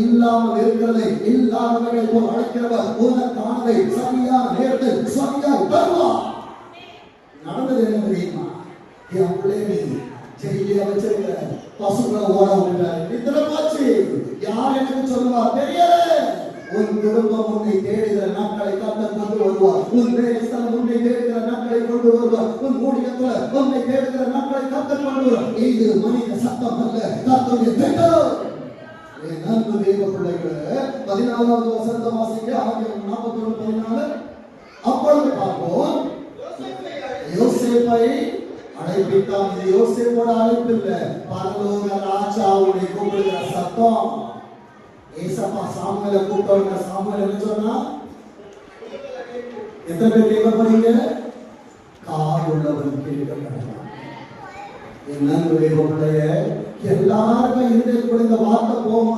இல்லாமல் இருக்கிறதை இல்லாதவர்களை போல் அழைக்கிறவர் உனக்கானதை சரியான நேரத்தில் சரியாய் தருவார். நடந்தது என்ன தெரியுமா? என் பிள்ளையை ஜெயிலில் வச்சிருக்கிற பசுக்களை ஓட விட்டாரு. இத்தனை போச்சு. யார் எனக்கு சொல்லுவா தெரியல. உன் குடும்பம் உன்னை தேடுகிற நாட்களை கர்த்தர் கொண்டு வருவார். உன் வேலைஸ்தலம் உன்னை தேடுகிற நாட்களை கொண்டு வருவார். உன் ஊழியத்துல உன்னை தேடுகிற நாட்களை கர்த்தர் கொண்டு வருவார். இது மனித சத்தம் அல்ல, கர்த்தருடைய திட்டம். என் அன்பு தேவ பிள்ளைகளே, 14வது வசனத்தை வாசிக்க. ஆதியாகமம் 41:14. அப்பொழுது பார்ப்போம், யோசேப்பை அழைப்பித்தான். இது யோசேப்போட அழைப்பு இல்ல, பரலோக ராஜாவுடைய கூப்பிடுகிற சத்தம். ஏசப்பா சாமுவேலை கூப்பிட்டவங்க சாமுவேல் என்ன சொன்னா? எத்தனை பேர் கேட்க போறீங்க? காதுள்ளவன் கேட்க. என்ன எல்லாருக்கும் இருந்தே கூட இந்த வார்த்தை போகும்.